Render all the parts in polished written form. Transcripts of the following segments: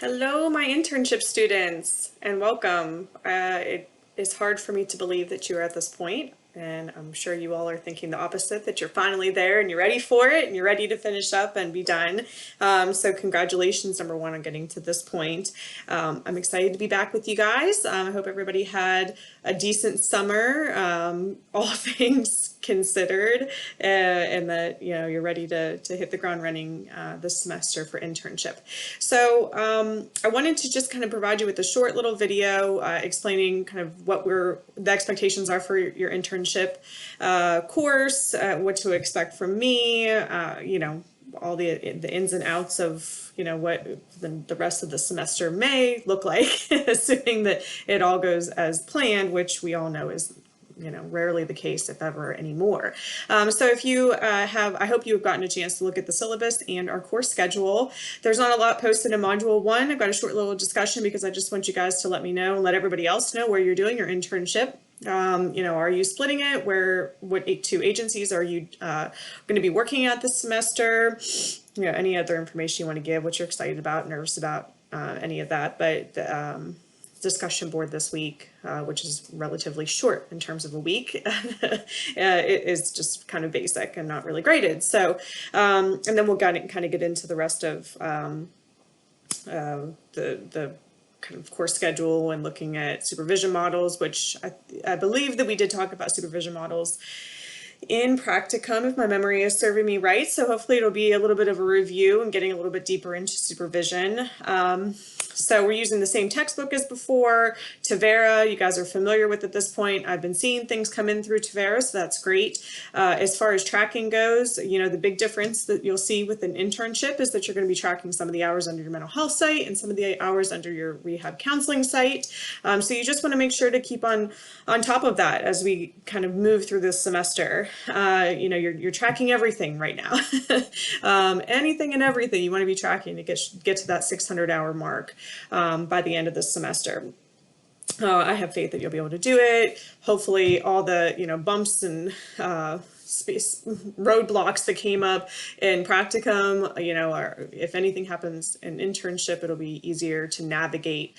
Hello, my internship students, and welcome. It is hard for me to believe that you are at this point, and I'm sure you all are thinking the opposite, that you're finally there and you're ready for it and you're ready to finish up and be done. So congratulations, number one, on getting to this point. I'm excited to be back with you guys. I hope everybody had a decent summer, all things considered, and that you're ready to hit the ground running this semester for internship. So I wanted to just kind of provide you with a short little video explaining kind of what the expectations are for your internship course, what to expect from me, all the ins and outs of what the rest of the semester may look like, assuming that it all goes as planned, which we all know is rarely the case, if ever, anymore. So if you I hope you have gotten a chance to look at the syllabus and our course schedule. There's not a lot posted in Module 1. I've got a short little discussion because I just want you guys to let me know and let everybody else know where you're doing your internship. Are you splitting it? What two agencies are you going to be working at this semester? Any other information you want to give, what you're excited about, nervous about, any of that. But discussion board this week, which is relatively short in terms of a week, it is just kind of basic and not really graded. So, and then we'll kind of get into the rest of the kind of course schedule and looking at supervision models, which I believe that we did talk about supervision models in practicum, if my memory is serving me right. So hopefully it'll be a little bit of a review and getting a little bit deeper into supervision. So we're using the same textbook as before, Tavera. You guys are familiar with at this point. I've been seeing things come in through Tavera, so that's great. As far as tracking goes, the big difference that you'll see with an internship is that you're going to be tracking some of the hours under your mental health site and some of the hours under your rehab counseling site. So you just want to make sure to keep on top of that as we kind of move through this semester. You're tracking everything right now. Anything and everything you want to be tracking to get to that 600-hour mark by the end of this semester. I have faith that you'll be able to do it. Hopefully all the bumps and roadblocks that came up in practicum, if anything happens in internship, it'll be easier to navigate.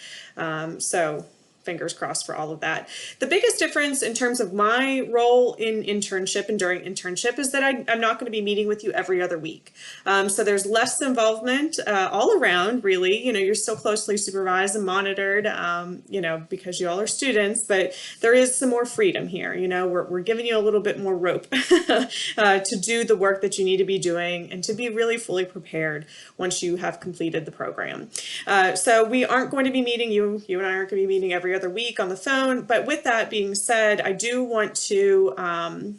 So fingers crossed for all of that. The biggest difference in terms of my role in internship and during internship is that I'm not going to be meeting with you every other week. So there's less involvement all around, really. You're still closely supervised and monitored, because you all are students, but there is some more freedom here. We're giving you a little bit more rope to do the work that you need to be doing and to be really fully prepared once you have completed the program. So we aren't going to be meeting, you and I aren't going to be meeting every other week on the phone. But with that being said, I do want to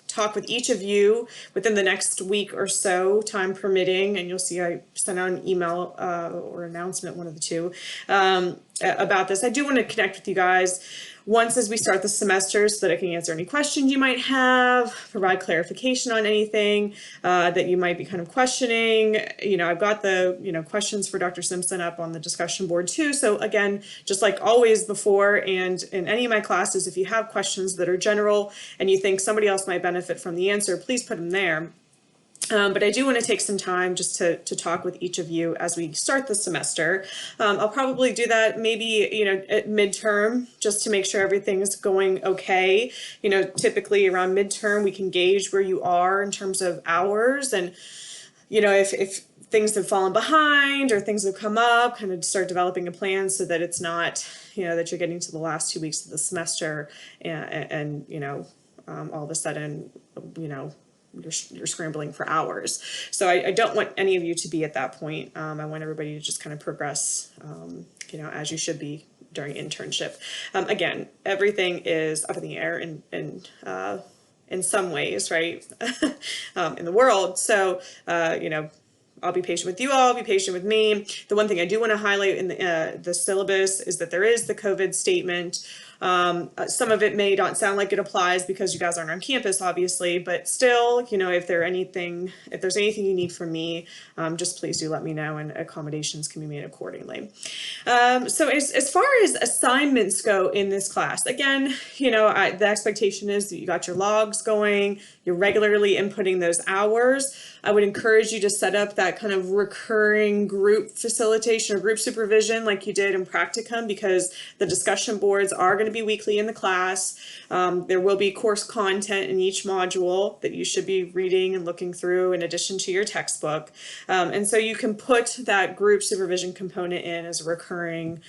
talk with each of you within the next week or so, time permitting, and you'll see I sent out an email or announcement, one of the two, about this. I do want to connect with you guys once as we start the semester so that I can answer any questions you might have, provide clarification on anything that you might be kind of questioning. I've got the questions for Dr. Simpson up on the discussion board too. So again, just like always before and in any of my classes, if you have questions that are general and you think somebody else might benefit from the answer, please put them there. But I do want to take some time just to talk with each of you as we start the semester. I'll probably do that maybe, at midterm, just to make sure everything is going okay. Typically around midterm, we can gauge where you are in terms of hours. And, if things have fallen behind or things have come up, kind of start developing a plan so that it's not, that you're getting to the last 2 weeks of the semester and all of a sudden, you're scrambling for hours. So I don't want any of you to be at that point. I want everybody to just kind of progress, as you should be during internship. Again, everything is up in the air in some ways, right, in the world. So, I'll be patient with you all, be patient with me. The one thing I do want to highlight in the syllabus is that there is the COVID statement. Some of it may not sound like it applies because you guys aren't on campus, obviously, but still, if there's anything you need from me, just please do let me know, and accommodations can be made accordingly. So as far as assignments go in this class, again, the expectation is that you got your logs going, you're regularly inputting those hours. I would encourage you to set up that kind of recurring group facilitation or group supervision like you did in practicum, because the discussion boards are going to be weekly in the class. There will be course content in each module that you should be reading and looking through in addition to your textbook. And so you can put that group supervision component in as a recurring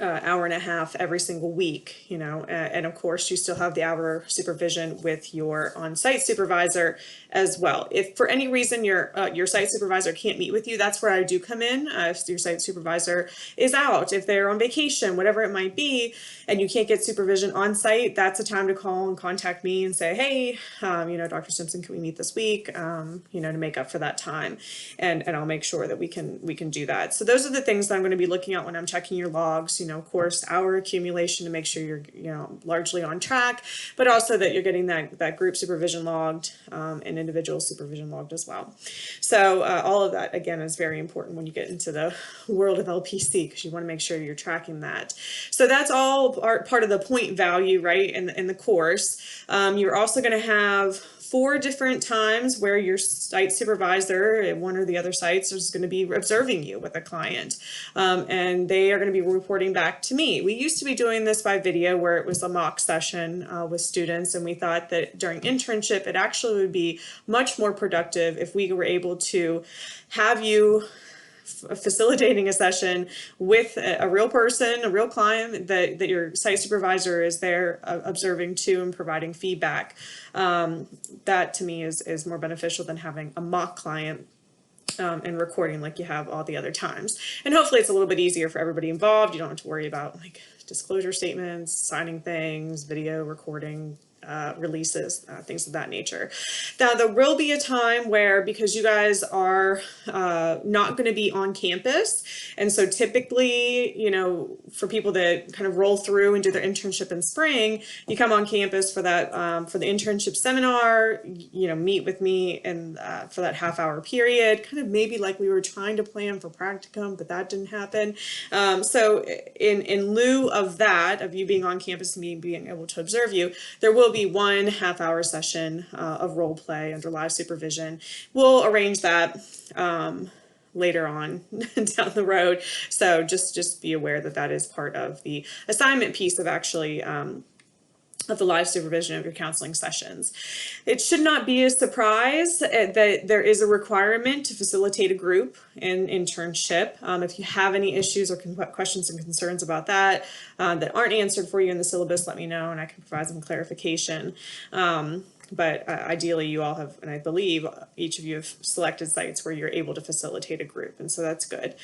hour and a half every single week, and of course you still have the hour supervision with your on-site supervisor as well. If for any reason your site supervisor can't meet with you, that's where I do come in. If your site supervisor is out, if they're on vacation, whatever it might be, and you can't get supervision on site, that's a time to call and contact me and say, hey, Dr. Simpson, can we meet this week, to make up for that time, and I'll make sure that we can do that. So those are the things that I'm going to be looking at when I'm checking your logs. Of course, hour accumulation to make sure you're largely on track, but also that you're getting that group supervision logged, and individual supervision logged as well. So all of that, again, is very important when you get into the world of LPC, because you want to make sure you're tracking that. So that's all part of the point value, right, in the course. You're also going to have 4 different times where your site supervisor at one or the other sites is going to be observing you with a client, and they are going to be reporting back to me. We used to be doing this by video, where it was a mock session with students, and we thought that during internship it actually would be much more productive if we were able to have you facilitating a session with a real person, a real client that your site supervisor is there observing too and providing feedback. That to me is more beneficial than having a mock client and recording like you have all the other times. And hopefully it's a little bit easier for everybody involved. You don't have to worry about like disclosure statements, signing things, video recording, releases, things of that nature. Now, there will be a time where, because you guys are not going to be on campus, and so typically, for people that kind of roll through and do their internship in spring, you come on campus for that, for the internship seminar, meet with me and for that half-hour period, kind of maybe like we were trying to plan for practicum, but that didn't happen. So in lieu of that, of you being on campus and me being able to observe you, there will be 1 half-hour session of role play under live supervision. We'll arrange that later on down the road. So just be aware that that is part of the assignment piece of actually of the live supervision of your counseling sessions. It should not be a surprise that there is a requirement to facilitate a group in internship. If you have any issues or questions and concerns about that that aren't answered for you in the syllabus, let me know and I can provide some clarification. But ideally you all have, and I believe each of you have selected sites where you're able to facilitate a group, and so that's good.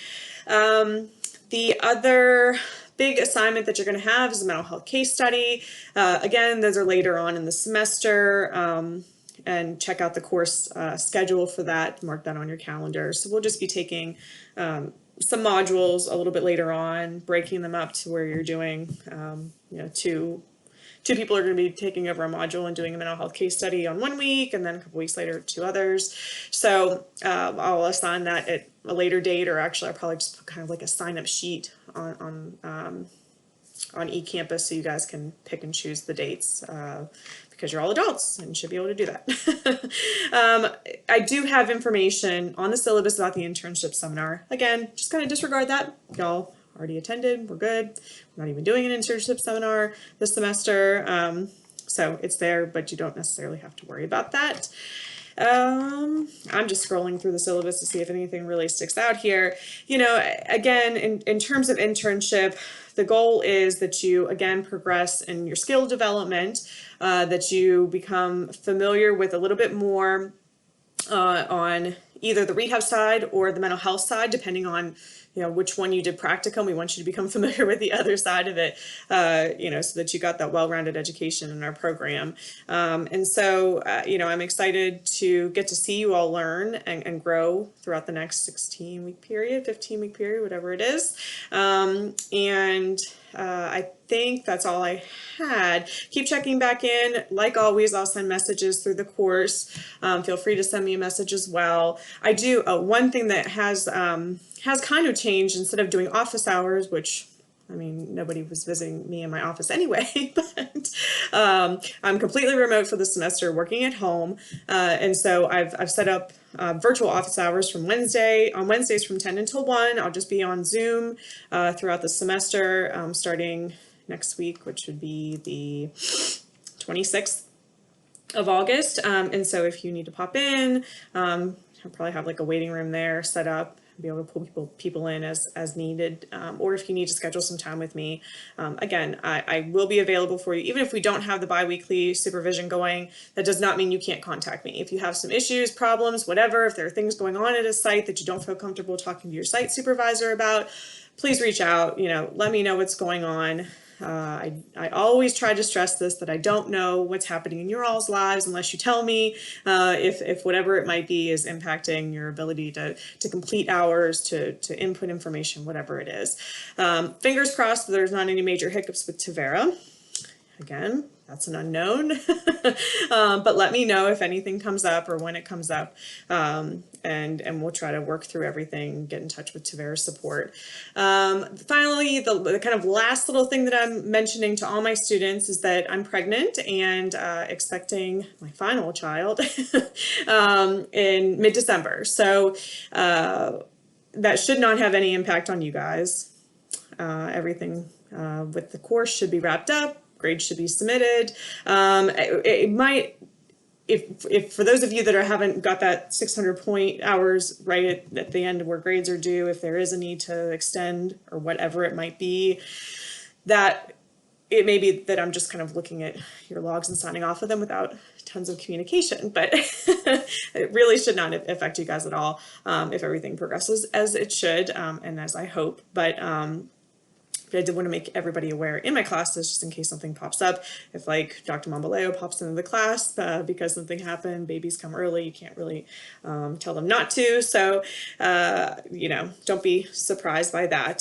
The other big assignment that you're going to have is a mental health case study. Again, those are later on in the semester, and check out the course schedule for that, mark that on your calendar. So we'll just be taking some modules a little bit later on, breaking them up to where you're doing, two people are going to be taking over a module and doing a mental health case study on 1 week, and then a couple weeks later 2 others. So I'll assign that at a later date, or actually I'll probably just put kind of like a sign-up sheet on eCampus so you guys can pick and choose the dates, because you're all adults and should be able to do that. I do have information on the syllabus about the internship seminar. Again, just kind of disregard that. Y'all already attended, we're good. We're not even doing an internship seminar this semester. So it's there, but you don't necessarily have to worry about that. I'm just scrolling through the syllabus to see if anything really sticks out here. Again, in terms of internship, the goal is that you, again, progress in your skill development, that you become familiar with a little bit more on either the rehab side or the mental health side, depending on which one you did practicum. We want you to become familiar with the other side of it, so that you got that well-rounded education in our program. And so, I'm excited to get to see you all learn and grow throughout the next 16-week period, 15-week period, whatever it is. I think that's all I had. Keep checking back in. Like always, I'll send messages through the course. Feel free to send me a message as well. I do one thing that has kind of changed. Instead of doing office hours, which nobody was visiting me in my office anyway, but I'm completely remote for the semester, working at home. And so I've set up virtual office hours on Wednesdays from 10 until 1. I'll just be on Zoom throughout the semester, starting next week, which would be the 26th of August. And so if you need to pop in, I'll probably have like a waiting room there set up, be able to pull people in as needed, or if you need to schedule some time with me. Again, I will be available for you, even if we don't have the biweekly supervision going. That does not mean you can't contact me. If you have some issues, problems, whatever, if there are things going on at a site that you don't feel comfortable talking to your site supervisor about, please reach out, let me know what's going on. I always try to stress this, that I don't know what's happening in your all's lives unless you tell me, if whatever it might be is impacting your ability to complete hours, to input information, whatever it is. Fingers crossed that there's not any major hiccups with Tavera. Again, that's an unknown, but let me know if anything comes up or when it comes up, and we'll try to work through everything, get in touch with Tavera's support. Finally, the kind of last little thing that I'm mentioning to all my students is that I'm pregnant and expecting my final child in mid-December. So that should not have any impact on you guys. Everything with the course should be wrapped up. Grades should be submitted. It might, if for those of you that haven't got that 600 point hours right at the end of where grades are due, if there is a need to extend or whatever it might be, that it may be that I'm just kind of looking at your logs and signing off of them without tons of communication, but it really should not affect you guys at all if everything progresses as it should, and as I hope. But I did want to make everybody aware in my classes, just in case something pops up. If like Dr. Mambaleo pops into the class because something happened, babies come early, you can't really tell them not to. So, don't be surprised by that.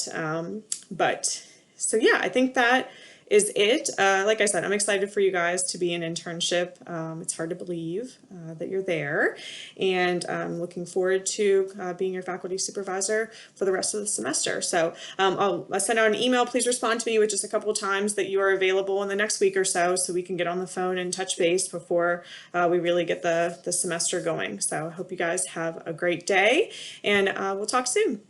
So yeah, I think that is it. Like I said, I'm excited for you guys to be in internship. It's hard to believe that you're there, and I'm looking forward to being your faculty supervisor for the rest of the semester. So I'll send out an email. Please respond to me with just a couple of times that you are available in the next week or so we can get on the phone and touch base before we really get the semester going. So I hope you guys have a great day, and we'll talk soon.